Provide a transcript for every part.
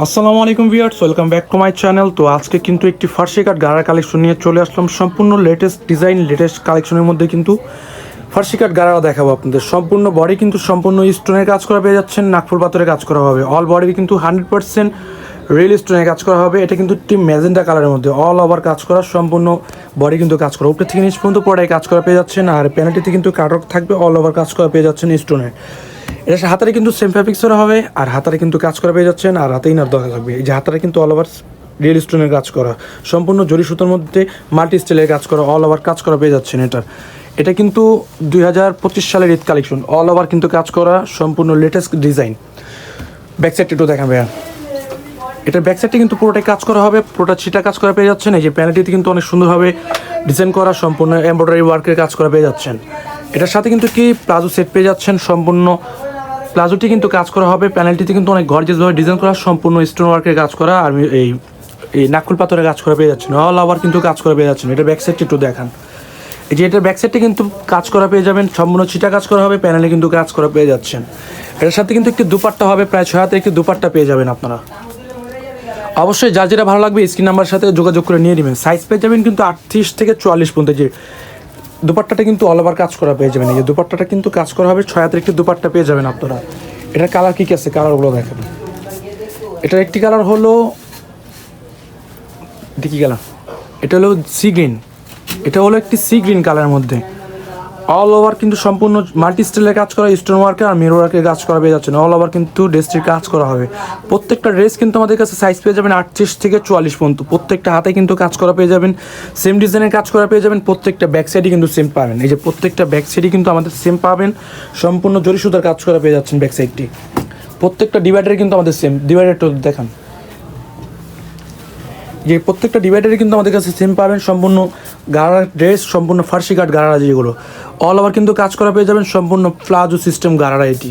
আসসালামু আলাইকুম viewers, welcome back to my channel. তো আজকে কিন্তু একটি ফার্সি কাট গাড়ার কালেকশন নিয়ে চলে আসলাম। সম্পূর্ণ লেটেস্ট ডিজাইন, লেটেস্ট কালেকশনের মধ্যে কিন্তু ফার্সি কাট গাড়া দেখাবো আপনাদের। সম্পূর্ণ বডি কিন্তু সম্পূর্ণ স্টোনের কাজ করা পেয়ে যাচ্ছেন, নাগপুর পাথরের কাজ করা হবে। অল বডি কিন্তু 100% রিয়েল স্টোনের কাজ করা হবে। এটা কিন্তু একটি ম্যাজেন্টা কালারের মধ্যে অল ওভার কাজ করা, সম্পূর্ণ বডি কিন্তু কাজ করা, উপরে থেকে নিচ পর্যন্ত পড়ায় কাজ করা পেয়ে যাচ্ছেন। আর প্যানেলটিতে কিন্তু কাটওয়ার্ক থাকবে, অল ওভার কাজ করা পেয়ে যাচ্ছেন স্টোনের। এটা হাতারে কিন্তু সেম ফ্যাব্রিক্সের হবে, আর হাতারে কিন্তু কাজ করা পেয়ে যাচ্ছেন, আর হাতেই না দেখা থাকবে। এই যে হাতারে কিন্তু অল ওভার রিয়েল স্টোনের কাজ করা, সম্পূর্ণ জরি সুতোর মধ্যে মাল্টি স্টাইলের কাজ করা, অল ওভার কাজ করা পেয়ে যাচ্ছেন। এটা কিন্তু 2025 সালের ঈদ কালেকশন, অল ওভার কিন্তু কাজ করা, সম্পূর্ণ লেটেস্ট ডিজাইন। ব্যাক সাইডটা একটু দেখাবে। এটার ব্যাক সাইডে কিন্তু পুরোটাই কাজ করা হবে, পুরোটা ছিটা কাজ করা পেয়ে যাচ্ছেন। এই যে প্যানেলটিতে কিন্তু অনেক সুন্দরভাবে ডিজাইন করা, সম্পূর্ণ এমব্রয়ডারি ওয়ার্কের কাজ করা পেয়ে যাচ্ছেন। এটার সাথে কিন্তু কি প্লাজো সেট পেয়ে যাচ্ছেন, সম্পূর্ণ প্লাজোটি কিন্তু কাজ করা হবে। প্যানেলটিতে কিন্তু অনেক গর্জিয়াসভাবে ডিজাইন করা, সম্পূর্ণ স্টোন ওয়ার্কের কাজ করা, আর এই নাকুল পাথরের কাজ করা পেয়ে যাচ্ছেন। অল ওভার কিন্তু কাজ করা পেয়ে যাচ্ছেন। এটা ব্যাক সাইডটি একটু দেখান। এই যে এটার ব্যাক সাইডে কিন্তু কাজ করা পেয়ে যাবেন, সম্পূর্ণ ছিটা কাজ করা হবে, প্যানেলে কিন্তু কাজ করা পেয়ে যাচ্ছেন। এটার সাথে কিন্তু একটি দুপাট্টা হবে, প্রায় 6 হাতের একটি দুপাট্টা পেয়ে যাবেন আপনারা। অবশ্যই যার যেটা ভালো লাগবে স্ক্রিন নাম্বার সাথে যোগাযোগ করে নিয়ে নেবেন। সাইজ পেয়ে যাবেন কিন্তু 38 থেকে 44 পর্যন্ত। যে দুপাট্টাটা কিন্তু অল ওভার কাজ করা পেয়ে যাবেন। এই যে দুপাট্টাটা কিন্তু কাজ করা হবে, 6 হাতের একটি দুপাট্টা পেয়ে যাবেন আপনারা। এটার কালার কী কী আছে, কালারগুলো দেখেন। এটার একটি কালার হলো দেখি কালার, এটা হলো সি গ্রিন। এটা হলো একটি সি গ্রিন কালারের মধ্যে অল ওভার কিন্তু সম্পূর্ণ মাল্টি স্টাইলের কাজ করা, স্টোন ওয়ার্কের আর মিরর ওয়ার্কের কাজ করা পেয়ে যাচ্ছেন। অল ওভার কিন্তু ড্রেসটির কাজ করা হবে। প্রত্যেকটা ড্রেস কিন্তু আমাদের কাছে সাইজ পেয়ে যাবেন 38 থেকে 44 পর্যন্ত। প্রত্যেকটা হাতে কিন্তু কাজ করা পেয়ে যাবেন, সেম ডিজাইনের কাজ করা পেয়ে যাবেন। প্রত্যেকটা ব্যাক সাইডই কিন্তু সেম পাবেন। এই যে প্রত্যেকটা ব্যাক সাইডই কিন্তু আমাদের সেম পাবেন, সম্পূর্ণ জরি সুতার কাজ করা পেয়ে যাচ্ছেন ব্যাক সাইডটি। প্রত্যেকটা ডিভাইডারে কিন্তু আমাদের সেম ডিভাইডারটা দেখান। যে প্রত্যেকটা ডিভাইডারে কিন্তু আমাদের কাছে সেম পাবেন, সম্পূর্ণ গাড়ার ড্রেস, সম্পূর্ণ ফার্সি কাট গাড়ারা যেগুলো অল ওভার কিন্তু কাজ করা পেয়ে যাবেন, সম্পূর্ণ প্লাজো সিস্টেম গাড়ারা। এটি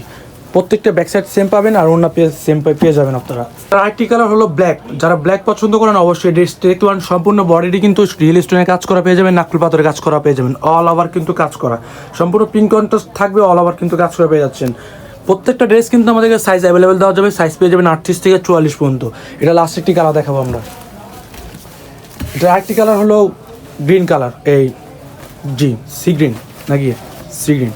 প্রত্যেকটা ব্যাক সাইড সেম পাবেন, আর অন্য সেম পেয়ে যাবেন আপনারা। আরেকটি কালার হলো ব্ল্যাক। যারা ব্ল্যাক পছন্দ করেন অবশ্যই ড্রেসটি দেখতে পারেন। সম্পূর্ণ বডিটি কিন্তু রিয়েল স্টোনের কাজ করা পেয়ে যাবেন, নাকুল পাথরের কাজ করা পেয়ে যাবেন, অল ওভার কিন্তু কাজ করা, সম্পূর্ণ পিঙ্ক কন্ট্রাস্ট থাকবে, অল ওভার কিন্তু কাজ করা পেয়ে যাচ্ছেন। প্রত্যেকটা ড্রেস কিন্তু আমাদেরকে সাইজ অ্যাভেলেবেল দেওয়া যাবে, সাইজ পেয়ে যাবেন 38 থেকে 44 পর্যন্ত। এটা লাস্ট একটি কালার দেখাবো আমরা। এটা আরেকটি কালার হলো গ্রিন কালার, এই জি সি গ্রিন নাকি সি গ্রিন।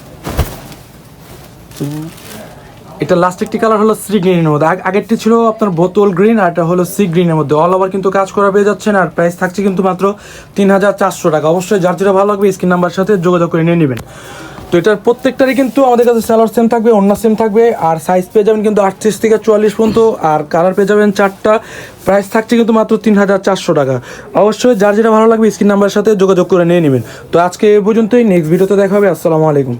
এটা লাস্ট একটি কালার হলো সি গ্রিনের মধ্যে। আগেরটি ছিল আপনার বোতল গ্রিন, আর এটা হলো সি গ্রিনের মধ্যে। অল ওভার কিন্তু কাজ করা পেয়ে যাচ্ছেন, আর প্রাইস থাকছে কিন্তু মাত্র 3400 টাকা। অবশ্যই যার যেটা ভালো লাগবে স্ক্রিন নাম্বার সাথে যোগাযোগ করে নিয়ে নেবেন। তো এটার প্রত্যেকটারই কিন্তু আমাদের কাছে সালোয়ার সেম থাকবে, অন্য সেম থাকবে, আর সাইজ পেয়ে যাবেন কিন্তু 38 থেকে 44 পর্যন্ত, আর কালার পেয়ে যাবেন 4টা। প্রাইস থাকছে কিন্তু মাত্র 3400 টাকা। অবশ্যই যার যেটা ভালো লাগবে স্ক্রিন নাম্বারের সাথে যোগাযোগ করে নিয়ে নেবেন। তো আজকে এই পর্যন্তই, নেক্সট ভিডিওতে দেখা হবে। আসসালামু আলাইকুম।